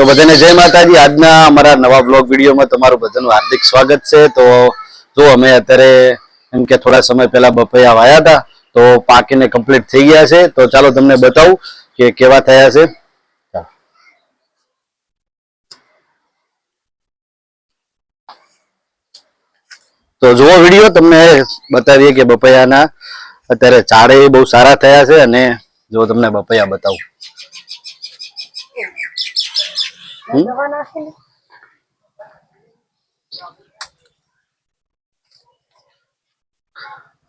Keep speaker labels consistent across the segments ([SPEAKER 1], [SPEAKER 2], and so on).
[SPEAKER 1] તો બધાને જય માતાજી। આજના અમારા નવા બ્લોગ વિડીયોમાં તમારું બધાનું હાર્દિક સ્વાગત છે। તો જો અમે અત્યારે એમ કે થોડા સમય પહેલા બપૈયા વાયા હતા તો પાકીને કમ્પ્લીટ થઈ ગયા છે। તો ચાલો તમને બતાવું કે કેવા થયા છે। તો જુઓ વિડીયો, તમને બતાવીએ કે બપૈયાના અત્યારે ચારે બહુ સારા થયા છે। અને જો તમને બપૈયા બતાવું,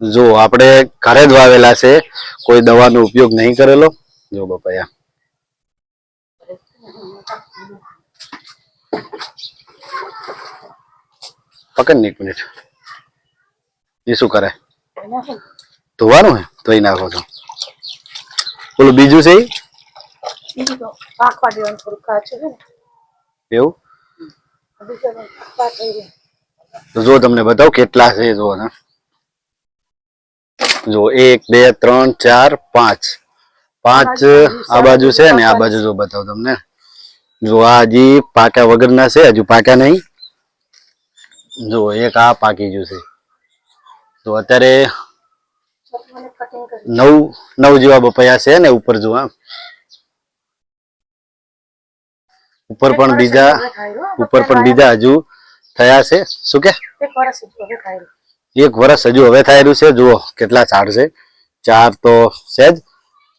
[SPEAKER 1] જો આપણે ઘરે જ વાવેલા છે, કોઈ દવાનો ઉપયોગ નહીં કરેલો। જો બપૈયા પકડ ને 1 મિનિટ, એ શું કરે? ધોવાનું હે, ધોઈ નાખો છો। બોલો બીજું છે એવું? તો જો તમને બતાવું કેટલા છે। જો ને, જો 1 2 3 4 5 આ બાજુ છે ને આ બાજુ જો બતાવું તમને। જો આ હજી પાક્યા વગરના છે, હજુ પાક્યા નહીં। જો એક આ પાકી ગયું છે। તો અત્યારે 9 જેવા બપૈયા છે ને ઉપર જો, ઉપર પણ બીજા હજુ થયા છે। શું કે 1 વર્ષ હજુ હવે થાય રહ્યું છે। જુઓ કેટલા ઝાડ છે, 4 તો છે જ।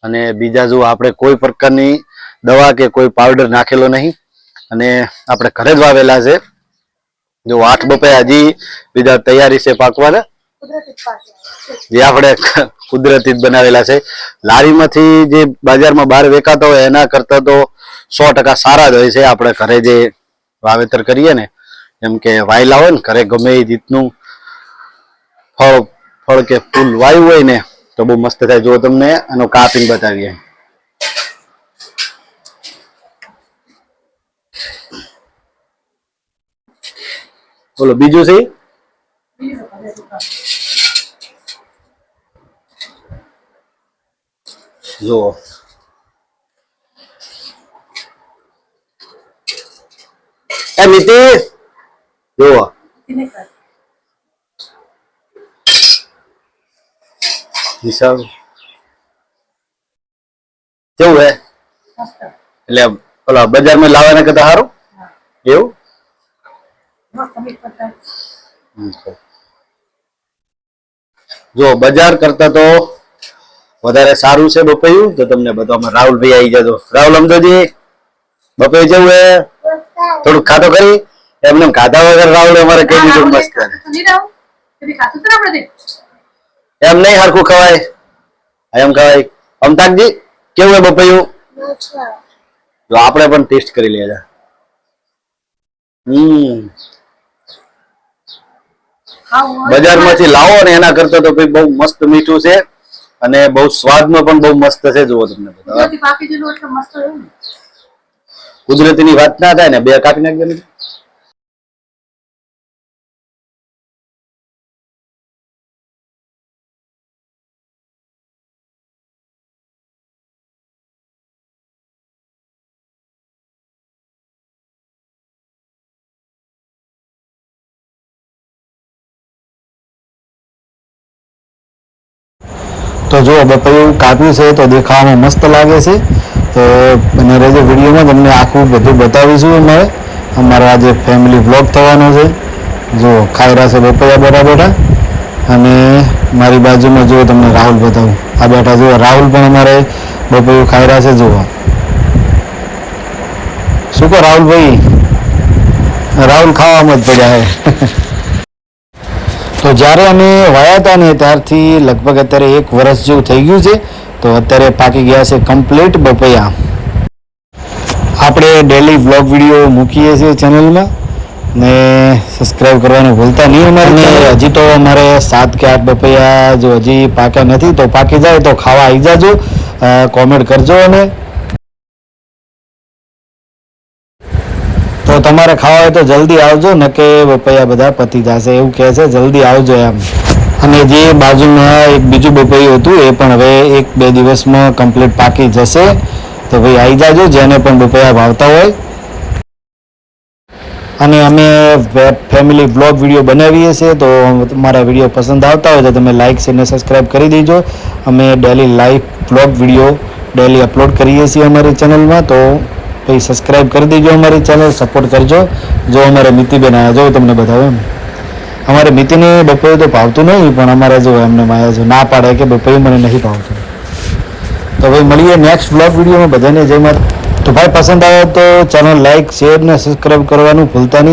[SPEAKER 1] અને બીજા જો આપણે કોઈ પ્રકારની દવા કે કોઈ પાવડર નાખેલો નહીં, અને આપણે ઘરે જ વાવેલા છે। જો 8 બપૈયા હજી બીજા તૈયારી છે પાકવાના, જે આપણે કુદરતી જ બનાવેલા છે। લારીમાંથી જે બજારમાં બહાર વેચાતા હોય એના કરતા તો 100% સારા જ હોય છે। આપણે ઘરે જે વાવેતર કરીએ ને, એમ કે વાયલા હોય ને ઘરે, ગમે એ રીતનું ફળ કે ફૂલ વાયુ હોય ને તો બહુ મસ્ત થાય। જો તમને આનો કાપીને બતાવીએ, બોલો બીજું છે જો એ નીતિશ જુઓ, વિશાલ કેવું હે? એટલે ઓલા બજારમાં લાવવાના કરતા સારું એવું? જો બજાર કરતા તો વધારે સારું છે બપૈયું। તો તમને બતાવવામાં રાહુલભાઈ આવી જજો। રાહુલ અમદાજી બપૈયું જેવું હે, થોડુંક ખાતો કરી એમને ખાધા વગર રાહુલ અમારે કહી દીધું મસ્ત એમ નહીં હરખું ખવાય, એમ ખવાય। અમતાજી કેવું હે બપૈયું? જો આપણે પણ ટેસ્ટ કરી લેજા। બજારમાંથી લાવો ને એના કરતા તો ભાઈ બહુ મસ્ત મીઠું છે, અને બહુ સ્વાદમાં પણ બહુ મસ્ત છે। જુઓ તમને કુદરતી ની વાત ના થાય ને, 2 કાપી નાખજો। તો જો બપૈયું કાપ્યું છે તો દેખાવામાં મસ્ત લાગે છે। તો બને રહેજો વિડીયોમાં, તમને આખું બધું બતાવીશું। અમારો આજે ફેમિલી વ્લોગ થવાનો છે। જો ખાઈ રહ્યા છે બપૈયા બેઠા, અને મારી બાજુમાં જો તમને રાહુલ બતાવું, આ બેઠા જુઓ, રાહુલ પણ અમારે બપૈયું ખાઈ રહ્યા છે। જુઓ શું કહો રાહુલભાઈ? રાહુલ ખાવામાં જ પડ્યા છે। તો જ્યારે અમે વાયા હતા ને ત્યારથી લગભગ અત્યારે 1 વર્ષ જેવું થઈ ગયું છે। તો અત્યારે પાકી ગયા છે કમ્પ્લીટ બપૈયા। આપણે ડેલી વ્લોગ વિડીયો મૂકીએ છીએ ચેનલમાં, ને સબસ્ક્રાઈબ કરવાનું ભૂલતા નહીં અમારે। હજી તો અમારે 7 કે 8 બપૈયા જો હજી પાક્યા નથી, તો પાકી જાય તો ખાવા આવી જાજો, કોમેન્ટ કરજો। અને તો તમારે ખાવા હોય તો જલ્દી આવજો, ન કે બપૈયા બધા પતી જશે એવું કહે છે। જલ્દી આવજો એમ। અને જે બાજુમાં એક બીજું બપૈયું હતું એ પણ હવે 1-2 દિવસમાં કમ્પ્લીટ પાકી જશે। તો ભાઈ આવી જાજો, જેને પણ બપૈયા ભાવતા હોય।
[SPEAKER 2] અને અમે ફેમિલી બ્લોગ વિડીયો બનાવીએ છીએ. તો તમારા વિડીયો પસંદ આવતા હોય તો તમે લાઇક શેર અને સબસ્ક્રાઈબ કરી દેજો. અમે daily live blog video daily upload કરીએ છીએ અમારી ચેનલમાં. તો પછી સબસ્ક્રાઈબ કરી દેજો અમારી ચેનલ, સપોર્ટ કરજો. જો અમારે મિતિબેન આવ્યા, જો તમને બતાવો એમ. અમારે મિતિને બપોરે તો ભાવતું નહીં, પણ અમારે જો એમને માયા છે, ના પાડે કે બપોરે મને નહીં ભાવતું. તો ભાઈ મળીએ નેક્સ્ટ બ્લોગ વિડીયોમાં. બધાને જય માતા. તો ભાઈ પસંદ આવે તો ચેનલ લાઈક શેર ને સબસ્ક્રાઈબ કરવાનું ભૂલતા નહીં.